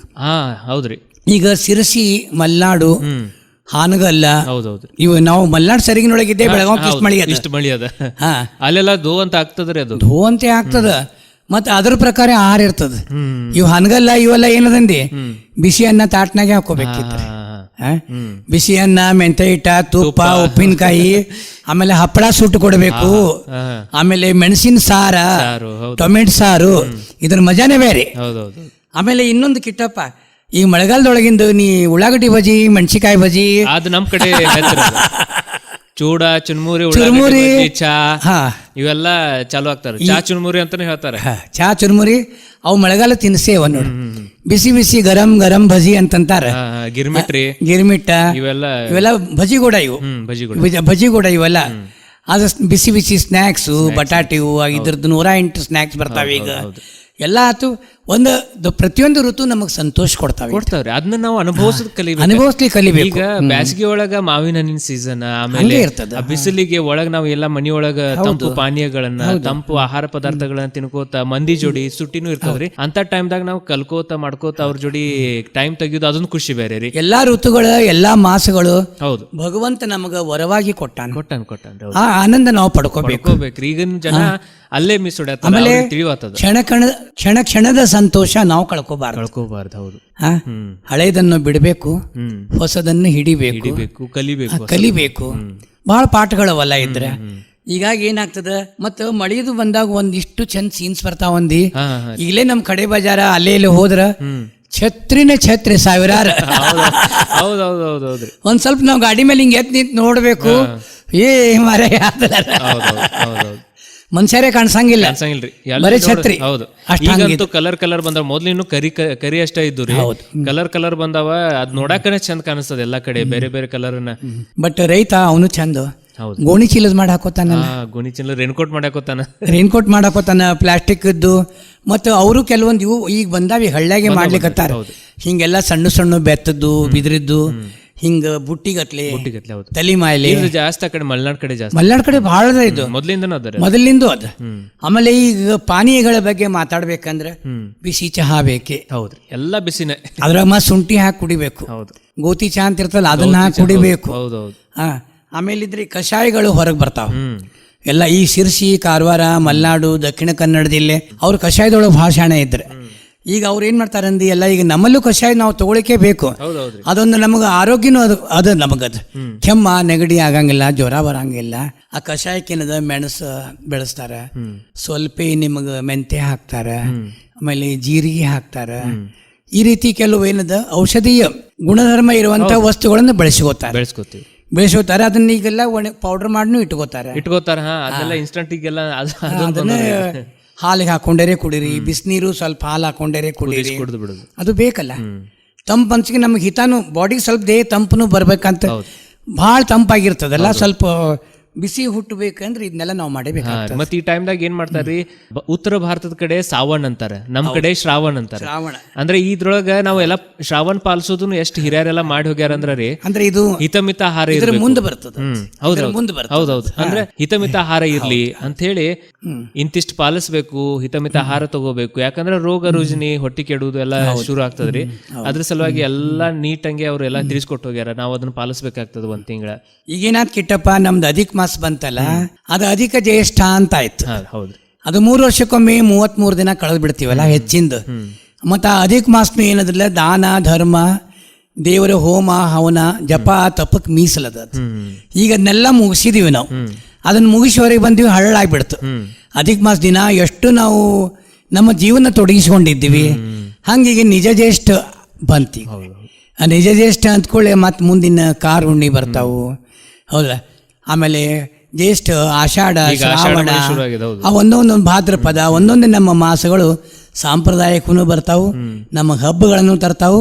ಹೌದ್ರಿ, ಈಗ ಸಿರಸಿ, ಮಲ್ನಾಡು, ಹಾನಗಲ್ಲ, ಹೌದೌದ್ರಿ, ಇವು ನಾವು ಮಲ್ನಾಡು ಸರಿಗಿನೊಳಗಿದ್ದೆ. ಬೆಳಗಾವಿ ಇಷ್ಟು ಮಳಿ ಅದ, ಅಲ್ಲೆಲ್ಲ ಧೋ ಅಂತ ಆಗ್ತದ್ರಿ. ಅದು ಧೋ ಅಂತ ಆಗ್ತದ. ಮತ್ತೆ ಅದ್ರ ಪ್ರಕಾರ ಆಹಾರ ಇರ್ತದ. ಇವು ಹನಗಲ್ಲ ಇವೆಲ್ಲ ಏನದಂದಿ, ಬಿಸಿ ಅನ್ನ ತಾಟ್ನಾಗೆ ಹಾಕೋಬೇಕಿತ್ತು. ಬಿಸಿ ಅನ್ನ, ಮೆಂತೆ ಹಿಟ್ಟ, ತುಪ್ಪ, ಉಪ್ಪಿನಕಾಯಿ, ಆಮೇಲೆ ಹಪ್ಪಳ ಸುಟ್ಟು ಕೊಡಬೇಕು, ಆಮೇಲೆ ಮೆಣಸಿನ ಸಾರ, ಟೊಮೆಟೊ ಸಾರು. ಇದ್ರ ಮಜಾನೇ ಬೇರೆ. ಆಮೇಲೆ ಇನ್ನೊಂದು ಕಿಟ್ಟಪ್ಪ, ಈ ಮಳೆಗಾಲದೊಳಗಿಂದು ನೀ ಉಳ್ಳಾಗಡ್ಡಿ ಬಜಿ, ಮೆಣಸಿಕಾಯಿ ಬಜಿ, ಅದು ನಮ್ ಕಡೆ ಚೂಡ, ಚುನ್ಮುರಿ, ಚಾ ಇವೆಲ್ಲ ಚಾಲು ಆಗ್ತಾರೆ. ಚಾ ಚುನ್ಮುರಿ ಅಂತಾನೆ ಹೇಳ್ತಾರೆ. ಚಾ ಚುನ್ಮುರಿ ಅವು ಮಳೆಗಾಲ ತಿನ್ಸೇವ ನೋಡಿ. ಬಿಸಿ ಬಿಸಿ ಗರಂ ಗರಂ ಭಜಿ ಅಂತಂತಾರ. ಗಿರ್ಮಿಟ್ಟ ಇವೆಲ್ಲ ಭಜಿಗೂಡ, ಇವು ಭಜಿಗೂಡ ಇವೆಲ್ಲ. ಅದು ಬಿಸಿ ಬಿಸಿ ಸ್ನ್ಯಾಕ್ಸು, ಬಟಾಟಿವು, ಇದ್ರದ್ದು 108 ಸ್ನ್ಯಾಕ್ಸ್ ಬರ್ತಾವೆ ಈಗ. ಎಲ್ಲ ಆತು. ಪ್ರತಿಯೊಂದು ಋತು ನಮಗ್ ಸಂತೋಷ ಕೊಡ್ತಾವ್ರಿ. ಅದನ್ನ ನಾವು ಅನುಭವಿಸ್ಲಿ ಕಲಿಬೇಕು. ಈಗ ಬ್ಯಾಸಿಗೆ ಒಳಗ ಮಾವಿನ ಹಣ್ಣಿನ ಸೀಸನ್, ಆಮೇಲೆ ಬಿಸಿಲಿಗೆ ಒಳಗ ನಾವು ಎಲ್ಲ ಮನಿಯೊಳಗ ತಂಪು ಪಾನೀಯಗಳನ್ನ, ತಂಪು ಆಹಾರ ಪದಾರ್ಥಗಳನ್ನ ತಿನ್ಕೋತ ಮಂದಿ ಜೋಡಿ ಸುಟ್ಟಿನೂ ಇರ್ತಾವ್ರಿ. ಅಂತ ಟೈಮ್ದಾಗ ನಾವು ಕಲ್ಕೋತ ಮಾಡ್ಕೋತ ಅವ್ರ ಜೋಡಿ ಟೈಮ್ ತೆಗಿಯೋದು ಅದೊಂದು ಖುಷಿ ಬೇರೆ ರೀ. ಎಲ್ಲಾ ಋತುಗಳ ಎಲ್ಲಾ ಮಾಸಗಳು ಹೌದು ಭಗವಂತ ನಮಗ ವರವಾಗಿ ಕೊಟ್ಟಾನ. ಆ ಆನಂದ ನಾವು ಪಡ್ಕೋಬೇಕ್ರಿ. ಈಗಿನ ಜನ ಅಲ್ಲೇ ಮಿಸ್ ಹೊಡ್ಯಾರ. ಆಮೇಲೆ ಕ್ಷಣ ಕ್ಷಣದ ಸಂತೋಷ ನಾವು ಕಳ್ಕೋಬಾರ್ದು. ಹೌದು. ಹಳೆಯದನ್ನು ಬಿಡಬೇಕು, ಹೊಸದನ್ನು ಹಿಡಿಬೇಕು, ಕಲಿಬೇಕು. ಬಹಳ ಪಾಠಗಳವಲ್ಲ ಇದ್ರೆ. ಹೀಗಾಗಿ ಏನಾಗ್ತದ, ಮತ್ತೆ ಮಳೆದು ಬಂದಾಗ ಒಂದಿಷ್ಟು ಚಂದ ಸೀನ್ಸ್ ಬರ್ತಾವಂದಿ. ಈಗಲೇ ನಮ್ ಕಡೆ ಬಜಾರ ಅಲ್ಲೇ ಇಲ್ಲಿ ಹೋದ್ರ ಛತ್ರಿ ಸಾವಿರಾರು. ಒಂದ್ ಸ್ವಲ್ಪ ನಾವು ಗಾಡಿ ಮೇಲೆ ಹಿಂಗೆ ಎತ್ ನಿಂತು ನೋಡ್ಬೇಕು. ಮರ ಮನುಷ್ಯರೇ ಕಾಣಿಸಂಗಿಲ್ಲ, ಬರೀ ಛತ್ರಿ. ಹೌದು, ಕಲರ್ ಬಂದಾವ. ಮೊದ್ಲು ಇನ್ನು ಕರಿ ಅಷ್ಟ ಇದ್ದು ರೀ. ಕಲರ್ ಬಂದಾವ. ಅದ್ ನೋಡಾಕನೆ ಚಂದ ಕಾಣಿಸ್ತದ ಎಲ್ಲಾ ಕಡೆ ಬೇರೆ ಬೇರೆ ಕಲರ್ನ. ಬಟ್ ರೈತ ಅವನು ಚಂದ ಗೋಣಿ ಚೀಲದ ಮಾಡಿ ಹಾಕೋತಾನ. ಗೋಣಿ ಚೀಲ ರೇನ್ಕೋಟ್ ಮಾಡಾಕೋತಾನ ಪ್ಲಾಸ್ಟಿಕ್ ಇದ್ದು. ಮತ್ತು ಅವರು ಕೆಲವೊಂದು ಇವು ಈಗ ಬಂದಾವ ಹಳ್ಳ್ಯಾಗೆ ಮಾಡ್ಲಿಕ್ಕತ್ತಾರ. ಹಿಂಗೆಲ್ಲ ಸಣ್ಣ ಸಣ್ಣ ಬೆತ್ತದ್ದು, ಬಿದ್ರಿದ್ದು, ಹಿಂಗ ಬುಟ್ಟಿಗಟ್ಲೆ, ತಲಿ ಮಾಯಲೆ ಜಾಸ್ತಿ. ಆ ಕಡೆ ಮಲ್ನಾಡ್ ಕಡೆ ಬಹಳ ಇದು ಮೊದಲಿಂದ ಅದ. ಆಮೇಲೆ ಈಗ ಪಾನೀಯಗಳ ಬಗ್ಗೆ ಮಾತಾಡ್ಬೇಕಂದ್ರೆ ಬಿಸಿ ಚಹಾ ಬೇಕೆ. ಹೌದ್ರಿ, ಎಲ್ಲ ಬಿಸಿನೇ. ಅದ್ರಾಗ ಶುಂಠಿ ಹಾಕಿ ಕುಡಿಬೇಕು. ಗೋತಿ ಚಹಾ ಅಂತ ಇರ್ತಲ್ಲ, ಅದನ್ನ ಹಾಕಿ ಕುಡಿಬೇಕು. ಆಮೇಲೆ ಇದ್ರಿ ಕಷಾಯಗಳು ಹೊರಗೆ ಬರ್ತಾವ ಎಲ್ಲ. ಈ ಶಿರ್ಸಿ, ಕಾರವಾರ, ಮಲ್ನಾಡು, ದಕ್ಷಿಣ ಕನ್ನಡ ಜಿಲ್ಲೆ ಅವ್ರ ಕಷಾಯದೊಳಗೆ ಭಾಳ ಶಾಣೆ ಇದ್ರೆ. ಈಗ ಅವ್ರು ಏನು ಮಾಡ್ತಾರೆ ಅಂದು ಎಲ್ಲ ಈಗ ನಮ್ಮಲ್ಲೂ ಕಷಾಯ ನಾವು ತಗೊಳಿಕೆ ಬೇಕು. ಹೌದೌದ್ರಿ. ಅದೊಂದು ನಮಗೆ ಆರೋಗ್ಯನೂ ಅದು ನಮಗದು ಕೆಮ್ಮ ನೆಗಡಿ ಆಗಂಗಿಲ್ಲ, ಜ್ವರ ಬರಂಗಿಲ್ಲ. ಆ ಕಷಾಯಕ್ಕೇನದ ಮೆಣಸು ಬೆಳೆಸ್ತಾರೆ, ಸ್ವಲ್ಪ ನಿಮಗೆ ಮೆಂತೆ ಹಾಕ್ತಾರೆ, ಆಮೇಲೆ ಜೀರಿಗೆ ಹಾಕ್ತಾರೆ. ಈ ರೀತಿ ಕೆಲವು ಏನದ ಔಷಧೀಯ ಗುಣಧರ್ಮ ಇರುವಂತ ವಸ್ತುಗಳನ್ನು ಬೆಳೆಸ್ಕೋತಾರೆ. ಅದನ್ನ ಈಗೆಲ್ಲ ಪೌಡರ್ ಮಾಡಿನೂ ಇಟ್ಕೋತಾರೆ. ಹಾ ಅದೆಲ್ಲ ಇನ್ಸ್ಟಂಟ್ ಈಗೆಲ್ಲ ಅದನ್ನ ಹಾಲಿಗೆ ಹಾಕೊಂಡೇ ಕುಡೀರಿ, ಬಿಸಿನೀರು ಸ್ವಲ್ಪ ಹಾಲು ಹಾಕೊಂಡೇ ಕುಡೀರಿ, ಕುಡಿದು ಬಿಡುದು. ಅದು ಬೇಕಲ್ಲ. ತಂಪು ಅನ್ಸಿಗೆ ನಮ್ಗೆ ಹಿತಾನು ಬಾಡಿಗೆ ಸ್ವಲ್ಪ ದೇಹ ತಂಪನು ಬರ್ಬೇಕಂತ, ಭಾಳ ತಂಪಾಗಿರ್ತದಲ್ಲ, ಸ್ವಲ್ಪ ಬಿಸಿ ಹುಟ್ಟಬೇಕಂದ್ರೆ ಇದನ್ನೆಲ್ಲ ನಾವು ಮಾಡಬೇಕಾಗ್ತದೆ. ಮತ್ತೆ ಈ ಟೈಮ್ದಾಗ ಏನ್ ಮಾಡ್ತಾರ್ರಿ, ಉತ್ತರ ಭಾರತದ ಕಡೆ ಸಾವನ್ ಅಂತಾರೆ, ನಮ್ ಕಡೆ ಶ್ರಾವಣ ಅಂತಾರೆ. ಅಂದ್ರೆ ಇದ್ರೊಳಗ ನಾವು ಎಲ್ಲ ಶ್ರಾವಣ ಪಾಲಿಸೋದನ್ನು ಎಷ್ಟು ಹಿರಿಯರೆಲ್ಲ ಮಾಡಿ ಹೋಗ್ಯಾರ ಅಂದ್ರೆ ರೀ, ಅಂದ್ರೆ ಇದು ಹಿತಮಿತ ಆಹಾರ ಮುಂದೆ ಬರ್ತದೆ. ಹೌದೌದು. ಅಂದ್ರೆ ಹಿತಮಿತ ಆಹಾರ ಇರ್ಲಿ ಅಂತ ಹೇಳಿ ಇಂತಿಷ್ಟು ಪಾಲಿಸ್ಬೇಕು, ಹಿತಮಿತ ಆಹಾರ ತಗೋಬೇಕು. ಯಾಕಂದ್ರೆ ರೋಗ ರುಜಿನಿ, ಹೊಟ್ಟಿ ಕೆಡುವುದು ಎಲ್ಲ ಶುರು ಆಗ್ತದ್ರಿ. ಅದ್ರ ಸಲುವಾಗಿ ಎಲ್ಲಾ ನೀಟಂಗೆ ಅವ್ರೆಲ್ಲ ತಿಳಿಸ್ಕೊಟ್ಟು ಹೋಗ್ಯಾರ, ನಾವು ಅದನ್ನ ಪಾಲಿಸ್ಬೇಕಾಗ್ತದ ಒಂದ್ ತಿಂಗಳ. ಈಗೇನಾದ್ ಕಿಟ್ಟಪ್ಪ, ನಮ್ದು ಅಧಿಕ ಮಾಸ ಬಂತಲ್ಲ, ಅದು ಅಧಿಕ ಜ್ಯೇಷ್ಠ ಅಂತ ಆಯ್ತು. ಹೌದು. ಅದು 3 ವರ್ಷಕ್ಕೊಮ್ಮೆ 33 ದಿನ ಕಳೆದು ಬಿಡ್ತೀವಲ್ಲ ಹೆಚ್ಚಿಂದ. ಮತ್ತು ಆ ಅಧಿಕ ಮಾಸನು ಏನದಿಲ್ಲ, ದಾನ ಧರ್ಮ, ದೇವರ ಹೋಮ ಹವನ ಜಪ ತಪಕ್ಕೆ ಮೀಸಲದ. ಈಗ ಅದನ್ನೆಲ್ಲ ಮುಗಿಸಿದೀವಿ ನಾವು. ಅದನ್ನ ಮುಗಿಸುವವರೆಗೆ ಬಂದೀವಿ, ಹಳ್ಳಾಗ್ಬಿಡ್ತು. ಅಧಿಕ ಮಾಸ ದಿನ ಎಷ್ಟು ನಾವು ನಮ್ಮ ಜೀವನ ತೊಡಗಿಸ್ಕೊಂಡಿದ್ದೀವಿ. ಹಂಗೀಗ ನಿಜ ಜ್ಯೇಷ್ಠ ಬಂತಿ. ಆ ನಿಜ ಜ್ಯೇಷ್ಠ ಅಂದ್ಕೊಳ್ಳಿ ಮತ್ತೆ ಮುಂದಿನ ಕಾರ್ ಹುಣ್ಣಿ ಬರ್ತಾವು, ಹೌದಾ. ಆಮೇಲೆ ಜ್ಯೇಷ್ಠ, ಆಷಾಢ, ಶ್ರಾವಣ, ಒಂದೊಂದು ಭಾದ್ರಪದ, ಒಂದೊಂದು ನಮ್ಮ ಮಾಸಗಳು ಸಾಂಪ್ರದಾಯಿಕನೂ ಬರ್ತಾವು, ನಮ್ಮ ಹಬ್ಬಗಳನ್ನು ತರ್ತಾವು,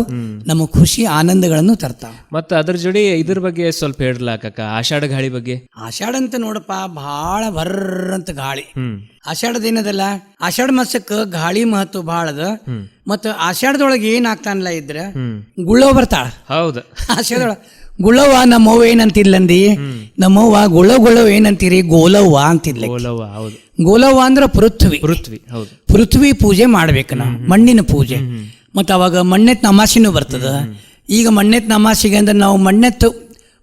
ನಮ್ಮ ಖುಷಿ ಆನಂದಗಳನ್ನು ತರ್ತಾವು. ಮತ್ತೆ ಅದ್ರ ಜೋಡಿ ಇದ್ರ ಬಗ್ಗೆ ಸ್ವಲ್ಪ ಹೇಳ್ಲಾಕ, ಆಷಾಢ ಗಾಳಿ ಬಗ್ಗೆ. ಆಷಾಢ ಅಂತ ನೋಡಪ್ಪ, ಬಹಳ ಬರ್ರಂತ ಗಾಳಿ. ಆಷಾಢದೇನದಲ್ಲ, ಆಷಾಢ ಮಾಸಕ್ಕೆ ಗಾಳಿ ಮಹತ್ವ ಬಹಳ ಅದ. ಮತ್ತು ಆಷಾಢದೊಳಗೆ ಏನಾಗ್ತಾನಲ್ಲ ಇದ್ರೆ ಗುಳ್ಳವ್ ಬರ್ತಾಳ. ಹೌದು. ಆಷಾಢದೊಳಗೆ ಗುಳ್ಳವ್ವ, ನಮ್ಮವ್ವ ಏನಂತಿದ್ಲಂದಿ, ನಮ್ಮವ್ವ ಗುಳ್ಳವ್ ಏನಂತೀರಿ, ಗೋಲವ್ವ ಅಂತಿದ್ಲ. ಗೋಲವ್ವ ಅಂದ್ರೆ ಪೃಥ್ವಿ. ಪೃಥ್ವಿ ಪೂಜೆ ಮಾಡ್ಬೇಕು ನಾವು, ಮಣ್ಣಿನ ಪೂಜೆ. ಮತ್ತು ಅವಾಗ ಮಣ್ಣೆತ್ ಅಮಾಸಿನೂ ಬರ್ತದ. ಈಗ ಮಣ್ಣೆತ್ ಅಮಾಸಿಗೆ ಅಂದ್ರೆ ನಾವು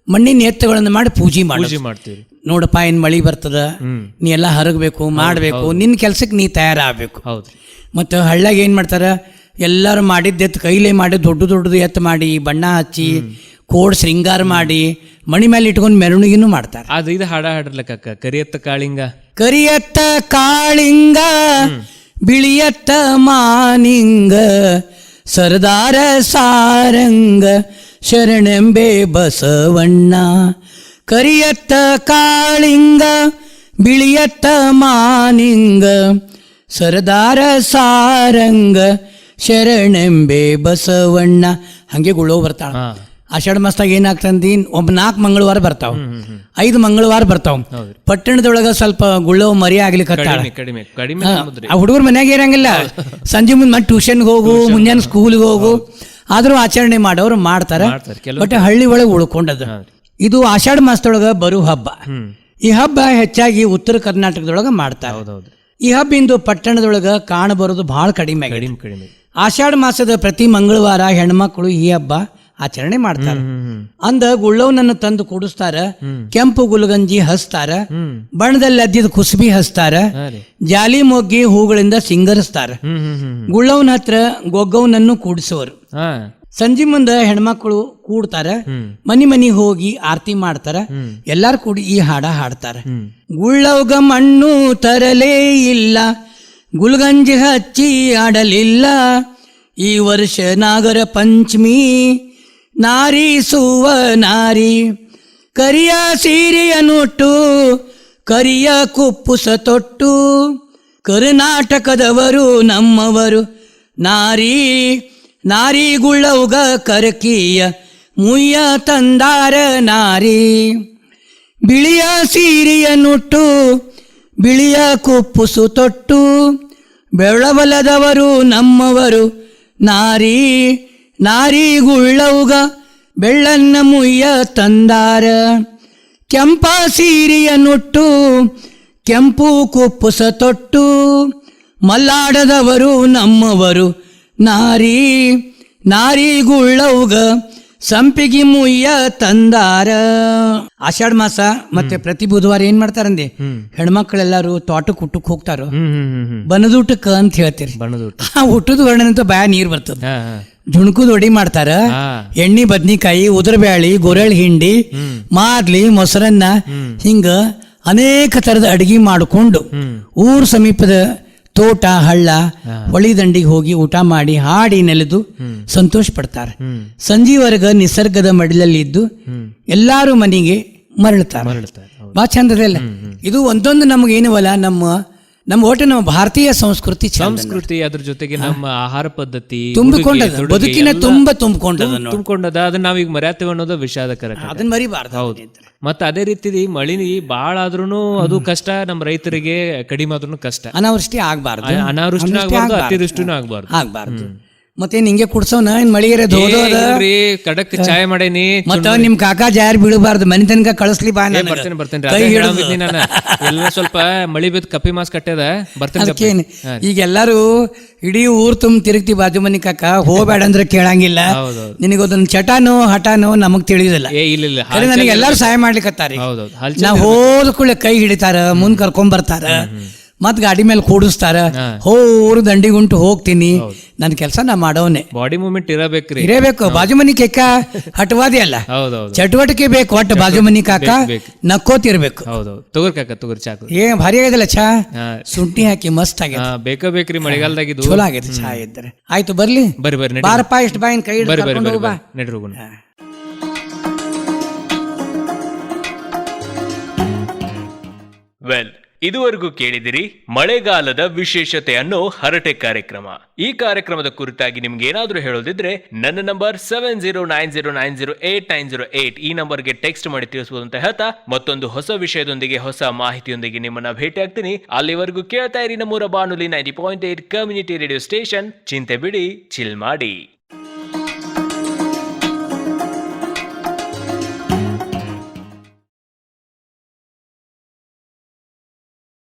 ಮಣ್ಣಿನ ಎತ್ತುಗಳನ್ನು ಮಾಡಿ ಪೂಜೆ ಮಾಡ್ತೀವಿ. ನೋಡಪ್ಪ, ಏನ್ ಮಳಿ ಬರ್ತದ, ನೀ ಎಲ್ಲ ಹರಗಬೇಕು, ಮಾಡಬೇಕು, ನಿನ್ನ ಕೆಲ್ಸಕ್ಕೆ ನೀ ತಯಾರಾಗಬೇಕು. ಮತ್ತು ಹಳ್ಳಾಗ ಏನು ಮಾಡ್ತಾರ, ಎಲ್ಲರೂ ಮಾಡಿದ್ದೆತ್ತು ಕೈಲೇ ಮಾಡಿ ದೊಡ್ಡದು ಎತ್ತು ಮಾಡಿ ಬಣ್ಣ ಹಚ್ಚಿ ಕೋಡ್ ಶೃಂಗಾರ ಮಾಡಿ ಮಣಿ ಮೇಲೆ ಇಟ್ಕೊಂಡು ಮೆರವಣಿಗೆನೂ ಮಾಡ್ತಾರೆ. ಅದು ಇದು ಹಾಡ ಹಾಡರ್ಲಕ್ಕ, ಕರಿಯತ್ತ ಕಾಳಿಂಗ ಬಿಳಿಯತ್ತ ಮಾನಿಂಗ ಸರದಾರ ಸಾರಂಗ ಶರಣೆಂಬೆ ಬಸವಣ್ಣ. ಕರಿಯತ್ತ ಕಾಳಿಂಗ ಬಿಳಿಯತ್ತ ಮಾನಿಂಗ ಸರದಾರ ಸಾರಂಗ ಶರಣೆಂಬೆ ಬಸವಣ್ಣ. ಹಂಗೆ ಗುಳ್ಳೋ ಬರ್ತಾಳ. ಆಷಾಢ ಮಾಸದಾಗ ಏನಾಗ್ತಂದಿ, 4 ಮಂಗಳವಾರ ಬರ್ತಾವ, 5 ಮಂಗಳವಾರ ಬರ್ತಾವ. ಪಟ್ಟಣದೊಳಗ ಸ್ವಲ್ಪ ಗುಳ್ಳೋ ಮರಿ ಆಗ್ಲಿಕ್ಕೆ ಹುಡುಗರು ಮನ್ಯಾಗ ಇರಂಗಿಲ್ಲ. ಸಂಜೆ ಮುಂದೆ ಟ್ಯೂಷನ್ಗೆ ಹೋಗು, ಮುಂಜಾನೆ ಸ್ಕೂಲ್ಗೆ ಹೋಗು, ಆದ್ರೂ ಆಚರಣೆ ಮಾಡೋರು ಮಾಡ್ತಾರೆ. ಬಟ್ ಹಳ್ಳಿ ಒಳಗೆ ಉಳ್ಕೊಂಡದ. ಇದು ಆಷಾಢ ಮಾಸದೊಳಗ ಬರೋ ಹಬ್ಬ. ಈ ಹಬ್ಬ ಹೆಚ್ಚಾಗಿ ಉತ್ತರ ಕರ್ನಾಟಕದೊಳಗ ಮಾಡ್ತಾರೆ. ಈ ಹಬ್ಬ ಇಂದು ಪಟ್ಟಣದೊಳಗ ಕಾಣ ಬರೋದು ಬಹಳ ಕಡಿಮೆ. ಆಷಾಢ ಮಾಸದ ಪ್ರತಿ ಮಂಗಳವಾರ ಹೆಣ್ಮಕ್ಳು ಈ ಹಬ್ಬ ಆಚರಣೆ ಮಾಡ್ತಾರ. ಅಂದ ಗುಳ್ಳವನನ್ನು ತಂದು ಕೂಡಿಸ್ತಾರ, ಕೆಂಪು ಗುಲ್ಗಂಜಿ ಹಚ್ತಾರ, ಬಣ್ಣದಲ್ಲಿ ಅದ್ದಿದ ಕುಸುಬಿ ಹಚ್ತಾರ, ಜಾಲಿ ಮೊಗ್ಗಿ ಹೂಗಳಿಂದ ಸಿಂಗರಿಸ್ತಾರ. ಗುಳ್ಳವನ ಹತ್ರ ಗೊಗ್ಗವನನ್ನು ಕೂಡಿಸುವರು. ಸಂಜೆ ಮುಂದ ಹೆಣ್ಮಕ್ಳು ಕೂಡ್ತಾರ, ಮನಿ ಹೋಗಿ ಆರತಿ ಮಾಡ್ತಾರ. ಎಲ್ಲಾರು ಕೂಡಿ ಈ ಹಾಡ ಹಾಡ್ತಾರ. ಗುಳ್ಳವ್ಗ ಮಣ್ಣು ತರಲೇ ಇಲ್ಲ, ಗುಲ್ಗಂಜಿ ಹಚ್ಚಿ ಆಡಲಿಲ್ಲ, ಈ ವರ್ಷ ನಾಗರ ಪಂಚಮಿ ನಾರಿಸುವ ನಾರಿ. ಕರಿಯ ಸೀರೆಯ ನುಟ್ಟು ಕರಿಯ ಕುಪ್ಪುಸ ತೊಟ್ಟು, ಕರ್ನಾಟಕದವರು ನಮ್ಮವರು ನಾರಿ. ನಾರಿ ಗುಳ್ಳವ್ಗ ಕರಕಿಯ ಮುಯ್ಯ ತಂದಾರ ನಾರಿ. ಬಿಳಿಯ ಸೀರೆಯ ನುಟ್ಟು ಬಿಳಿಯ ಕುಪ್ಪುಸು ತೊಟ್ಟು, ಬೆಳವಲದವರು ನಮ್ಮವರು ನಾರಿ. ನಾರಿ ಗುಳ್ಳವ್ಗ ಬೆಳ್ಳನ್ನ ಮುಯ್ಯ ತಂದಾರ. ಕೆಂಪ ಸೀರೆಯ ನುಟ್ಟು ಕೆಂಪು ಕುಪ್ಪುಸ ತೊಟ್ಟು, ಮಲ್ಲಾಡದವರು ನಮ್ಮವರು ನಾರಿ. ನಾರಿ ಗುಳ್ಳವ್ಗ ಸಂಪಿಗೆ ಮುಯ್ಯ ತಂದಾರ. ಆಷಾಢ ಮಾಸ ಮತ್ತೆ ಪ್ರತಿ ಬುಧವಾರ ಏನ್ ಮಾಡ್ತಾರಂದೆ, ಹೆಣ್ಮಕ್ಳೆಲ್ಲಾರು ತೋಟಕ್ಕೆ ಊಟಕ್ಕೆ ಹೋಗ್ತಾರ. ಬನದೂಟಕ್ಕ ಅಂತ ಹೇಳ್ತೀರಿ. ಆ ಊಟದ ವರ್ಣನಂತ ಬಾಯ ನೀರ್ ಬರ್ತದ. ಜುಣಕುದ್ ಒಡಿ ಮಾಡ್ತಾರ. ಎಣ್ಣೆ ಬದ್ನಿಕಾಯಿ, ಉದುರಬ್ಯಾಳಿ, ಗೊರಳ್ ಹಿಂಡಿ, ಮಾದ್ಲಿ, ಮೊಸರನ್ನ, ಹಿಂಗ ಅನೇಕ ತರದ ಅಡಿಗೆ ಮಾಡಿಕೊಂಡು ಊರ್ ಸಮೀಪದ ತೋಟ, ಹಳ್ಳ, ಹೊಳಿ ದಂಡಿಗೆ ಹೋಗಿ ಊಟ ಮಾಡಿ ಹಾಡಿ ನೆಲೆದು ಸಂತೋಷ ಪಡ್ತಾರೆ. ಸಂಜೆವರೆಗ ನಿಸರ್ಗದ ಮಡಿಲಲ್ಲಿ ಇದ್ದು ಎಲ್ಲಾರು ಮನೆಗೆ ಮರಳುತ್ತಾರೆ. ಬಹಳ ಚಂದದಲ್ಲ ಇದು. ಒಂದೊಂದು ನಮ್ಗೆ ಏನವಲ್ಲ, ನಮ್ಮ ಒಟ್ಟು ನಮ್ಮ ಭಾರತೀಯ ಸಂಸ್ಕೃತಿ ಅದ್ರ ಜೊತೆಗೆ ನಮ್ಮ ಆಹಾರ ಪದ್ಧತಿ ತುಂಬಿಕೊಂಡದ, ಬದುಕಿನ ತುಂಬಿಕೊಂಡದ. ಅದನ್ನ ನಾವೀಗ ಮರ್ಯಾತೇವೆ ಅನ್ನೋದು ವಿಷಾದಕರ. ಅದನ್ನ ಮರಿಬಾರ್ದು. ಹೌದು. ಮತ್ತೆ ಅದೇ ರೀತಿ ಮಳಿ ಬಾಳ ಆದ್ರೂ ಅದು ಕಷ್ಟ, ನಮ್ಮ ರೈತರಿಗೆ ಕಡಿಮೆ ಆದ್ರೂ ಕಷ್ಟ. ಅನಾವೃಷ್ಟಿ ಆಗ್ಬಾರ್ದು, ಅನಾವೃಷ್ಟಿನೂ ಆಗ್ಬಾರ್ದು, ಅತಿವೃಷ್ಟಿನೂ ಆಗ್ಬಾರ್ದು. ಮತ್ತೆ ನಿಂಗೆ ಕುಡ್ಸೋನ ಮಳಿಗೆರೆ ಕಡಕ್ ಚಾಯ್ ಮಾಡೇನಿ. ಮತ್ತ ನಿಮ್ ಕಾಕಾ ಜಾರಿ ಬೀಳಬಾರ್ದು, ಮನೆ ತನಕ ಕಳಿಸ್ಲಿ ಬಾ. ಬರ್ತೇನೆ ನಾನು. ಎಲ್ಲ ಸ್ವಲ್ಪ ಮಳಿ ಬಿದ್ದು ಕಪ್ಪಿ ಮಾಸ್ ಕಟ್ಟದ ಬರ್ತೇನೆ. ಈಗ ಎಲ್ಲಾರು ಇಡೀ ಊರ್ ತುಂಬ ತಿರುಗ್ತಿ ಬಾಜು ಮನಿ ಕಾಕ, ಹೋಗ್ಬೇಡ ಅಂದ್ರೆ ಕೇಳಂಗಿಲ್ಲ. ನಿನಗೊಂದೊಂದು ಚಟಾನೋ ಹಠಾನೋ ನಮಗ್ ತಿಳಿದಿಲ್ಲ. ನನಗೆ ಎಲ್ಲಾರು ಸಹಾಯ ಮಾಡ್ಲಿಕ್ಕತ್ತಾರಿ. ನಾ ಹೋದ ಕೂಡಲೇ ಕೈ ಹಿಡಿತಾರ, ಮುಂದ್ ಕರ್ಕೊಂಡ್ ಬರ್ತಾರ, ಮತ್ ಗಾಡಿ ಮೇಲೆ ಕೂಡಿಸ್ತಾರ. ಹೋರು ದಂಡಿಗುಂಟು ಹೋಗ್ತೀನಿ, ನನ್ ಕೆಲಸ ನಾ ಮಾಡೋನೆ. ಬಾಡಿ ಮೂವ್ಮೆಂಟ್ ಇರಬೇಕು. ಬಾಜು ಮನಿ ಕೆಕ್ಕ ಹಟವಾದಿ ಅಲ್ಲ, ಚಟುವಟಿಕೆ ಬೇಕು. ಒಟ್ಟು ಬಾಜು ಮನಿ ಕಾಕ ನಕ್ಕೋತಿರ್ಬೇಕು. ಭಾರಿ ಆಗದಲ್ಲ ಚಾ, ಶುಂಠಿ ಹಾಕಿ ಮಸ್ತ್ ಆಗಿದೆ. ಬೇಕ್ರಿ ಮಳೆಗಾಲದಾಗ ಚಲೋ ಆಗೈತೆ ಚಾ ಇದ್ರೆ. ಆಯ್ತು ಬರ್ಲಿ, ಬರ್ರಿ ಬಾರಪ್ಪ, ಇಷ್ಟು ಬಾಯಿನ ಕೈ ನಡ್ರಿ. ವೆಲ್, ಇದುವರೆಗೂ ಕೇಳಿದಿರಿ ಮಳೆಗಾಲದ ವಿಶೇಷತೆ ಅನ್ನೋ ಹರಟೆ ಕಾರ್ಯಕ್ರಮ. ಈ ಕಾರ್ಯಕ್ರಮದ ಕುರಿತಾಗಿ ನಿಮ್ಗೆ ಏನಾದ್ರೂ ಹೇಳೋದಿದ್ರೆ ನನ್ನ ನಂಬರ್ 7090908908 ಈ ನಂಬರ್ಗೆ ಟೆಕ್ಸ್ಟ್ ಮಾಡಿ ತಿಳಿಸಬಹುದು ಅಂತ ಹೇಳ್ತಾ, ಮತ್ತೊಂದು ಹೊಸ ವಿಷಯದೊಂದಿಗೆ, ಹೊಸ ಮಾಹಿತಿಯೊಂದಿಗೆ ನಿಮ್ಮನ್ನ ಭೇಟಿ ಆಗ್ತೀನಿ. ಅಲ್ಲಿವರೆಗೂ ಕೇಳ್ತಾ ಇರಿ ನಮ್ಮೂರ ಬಾನುಲಿ 90.8 ಕಮ್ಯುನಿಟಿ ರೇಡಿಯೋ ಸ್ಟೇಷನ್. ಚಿಂತೆ ಬಿಡಿ, ಚಿಲ್ ಮಾಡಿ.